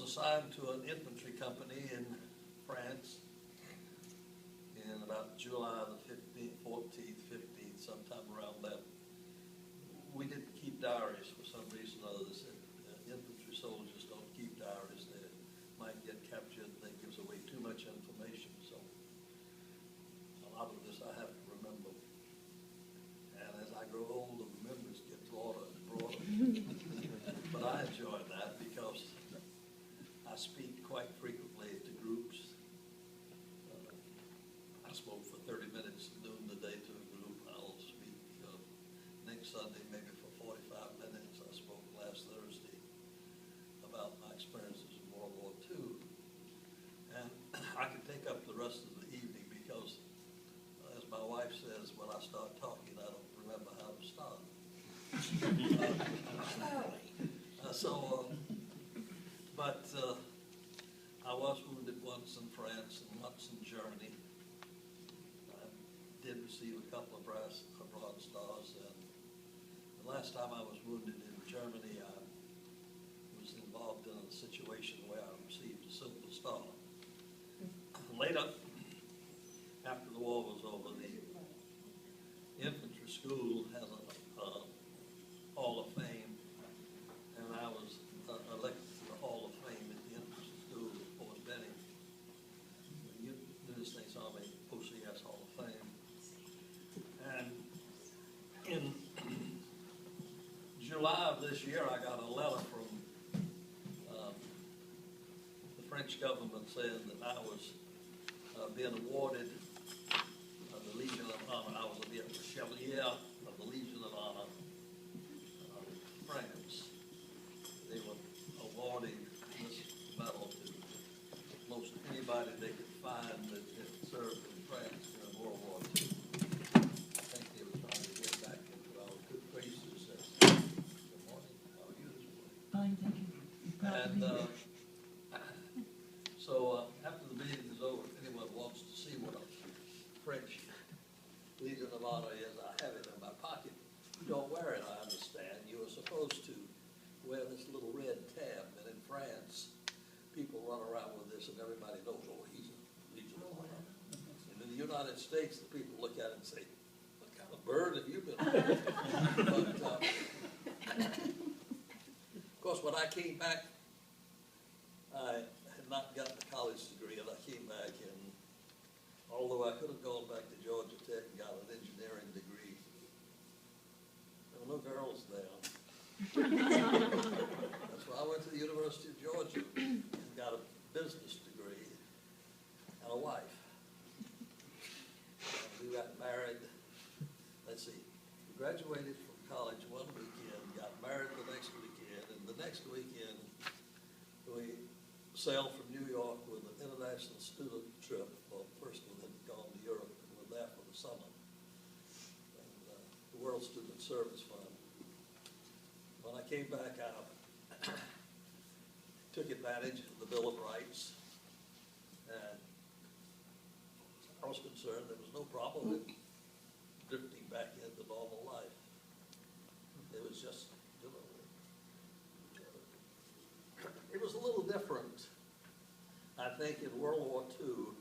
assigned to an infantry company in France in about July the 15th, 14th, 15th, sometime around that. We didn't keep diaries for some reason or other. Infantry soldiers don't keep diaries. They might get captured. That gives away too much information. So a lot of this I have to remember. And as I grow older, the memories get broader and broader. But I enjoy that because I speak quite frequently to groups. I spoke for 30 minutes during the day to a group. I'll speak next Sunday maybe for 45 minutes. I spoke last Thursday about my experiences in World War II. And I can take up the rest of the evening because, as my wife says, when I start talking, I don't remember how to stop. I was wounded once in France and once in Germany. I did receive a couple of bronze stars, and the last time I was wounded in Germany, I was involved in a situation where I received a silver star. Later, after the war was over, the infantry school has a Hall of Fame, and I was elected to the Hall of Fame at the infantry school at Fort Benning, the United States Army OCS Hall of Fame. And in July of this year, I got a letter from the French government saying that I was being awarded the Legion of Honor. I was a Chevalier of the Legion of Honor of France. They were awarding this medal to most anybody they could find that had served in France during World War II. I think they were trying to get back into our good graces. Good morning. How are you this morning? Fine, thank you. And so after the meeting is over, if anyone wants to see what a French Legion of Honor is, I have it in my pocket. You don't wear it, I understand. You are supposed to wear this little red tab, and in France, people run around with this, and everybody knows, oh, he's a Legion of Honor. And in the United States, the people look at it and say, what kind of bird have you been with? But, of course, when I came back, I had not gotten a college degree, and I came back, and although I could have gone back to Georgia Tech and got an engineering degree, there were no girls there. That's why I went to the University of Georgia and got a business degree and a wife. And we got married, let's see, we graduated from college one weekend, got married the next weekend, and the next weekend we sailed from New York with an international student trip. Well, first one had gone to Europe and were there for the summer. And the World Student Service Fund. When I came back out, took advantage of the Bill of Rights, and as I was concerned, there was no problem with drifting back into normal life. It was just, you know, it was a little different, I think, in World War II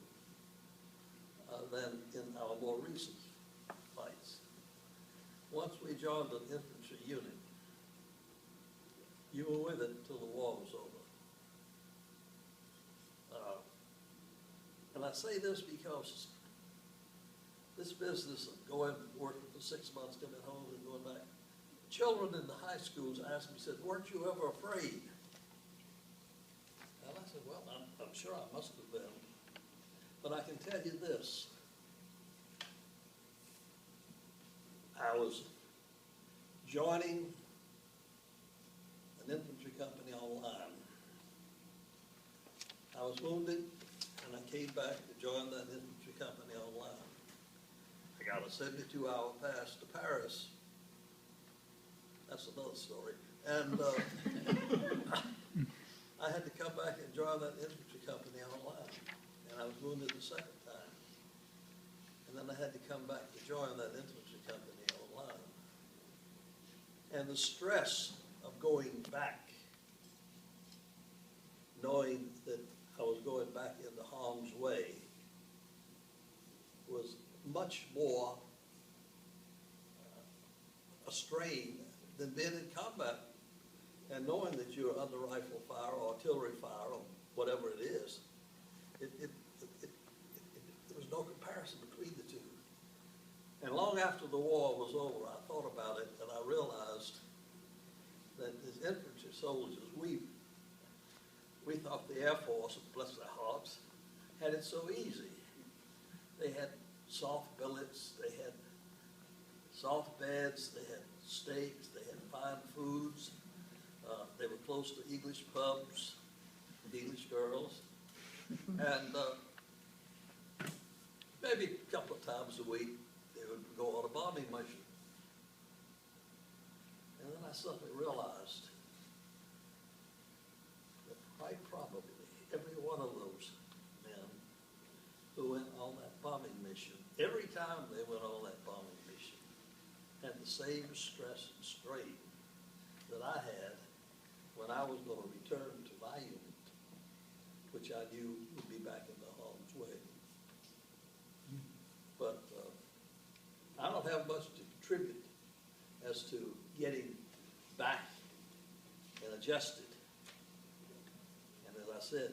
than in our more recent fights. Once we joined an infantry unit, you were with it until the war was over. And I say this because this business of going, working for 6 months, coming home and going back, children in the high schools asked me, said, weren't you ever afraid? And I said, well, I'm sure I must have been. But I can tell you this. I was joining an infantry company on line. I was wounded, and I came back to join that infantry company on line. I got a 72-hour pass to Paris. That's another story. And I had to come back and join that infantry company on line. And I was wounded the second time. And then I had to come back to join that infantry company on line. And the stress of going back knowing that I was going back into harm's way was much more a strain than being in combat and knowing that you're under rifle fire or artillery fire or whatever it is. There was no comparison between the two. And long after the war was over, I thought about it and I realized that as infantry soldiers, we thought the Air Force, bless their hearts, had it so easy. They had soft billets, they had soft beds, they had steaks, they had fine foods. They were close to English pubs, English girls, and maybe a couple of times a week they would go on a bombing mission. And then I suddenly realized that quite probably every one of those men who went on that bombing mission, every time they went on that bombing mission, had the same stress and strain that I had when I was going to return to my unit, which I knew would be back in the harm's way. But I don't have much to contribute as to getting back and adjusted. And as I said,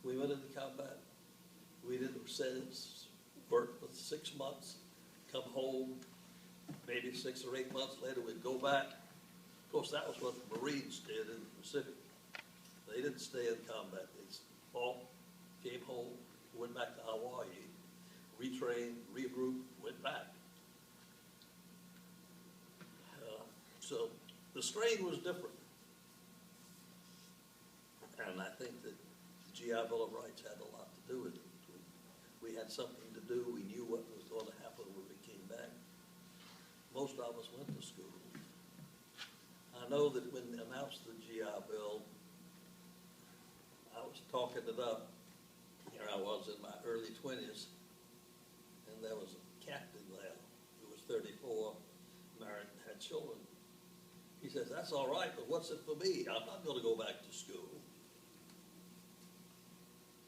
we went into combat. We did the sentence, worked for 6 months, come home, maybe 6 or 8 months later we'd go back. Of course, that was what the Marines did in the Pacific. They didn't stay in combat. They fought, came home, went back to Hawaii, retrained, regrouped, went back. So the strain was different. And I think that the GI Bill of Rights had a lot to do with it. We had something to do. We knew what was going to happen when we came back. Most of us went to school. I know that when they announced the GI Bill, I was talking it up. Here I was in my early 20s, and there was a captain there who was 34, married and had children. He says, "That's all right, but what's it for me? I'm not going to go back to school."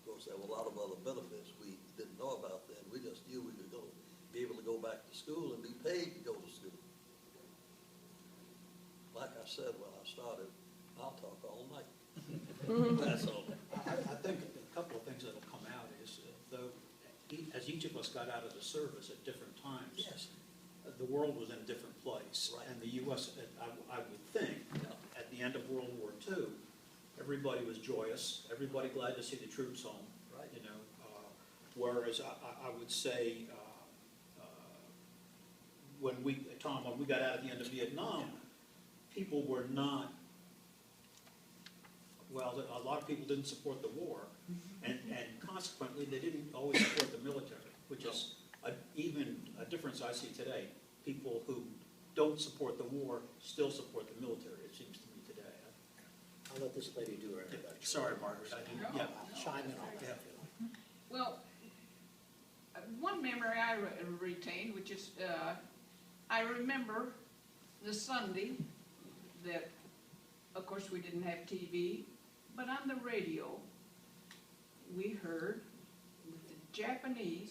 Of course, there were a lot of other benefits we didn't know about then. We just knew we would be able to go back to school and be paid to go to school. Like I said when I started, I'll talk all night. That's all. I think a couple of things that'll come out is, though, as each of us got out of the service at different times, Yes. The world was in a different place. Right. And the U.S., I would think, at the end of World War II, everybody was joyous, everybody glad to see the troops home. Right. You know, whereas I would say, when we got out at the end of Vietnam, people were not, well, a lot of people didn't support the war, and consequently, they didn't always support the military, which is even a difference I see today. People who don't support the war still support the military, it seems to me today. I'll let this lady do her introduction. Sorry, Margaret, I didn't, yeah. Chime in on that. Well, one memory I retained, which is, I remember the Sunday that, of course, we didn't have TV, but on the radio, we heard that the Japanese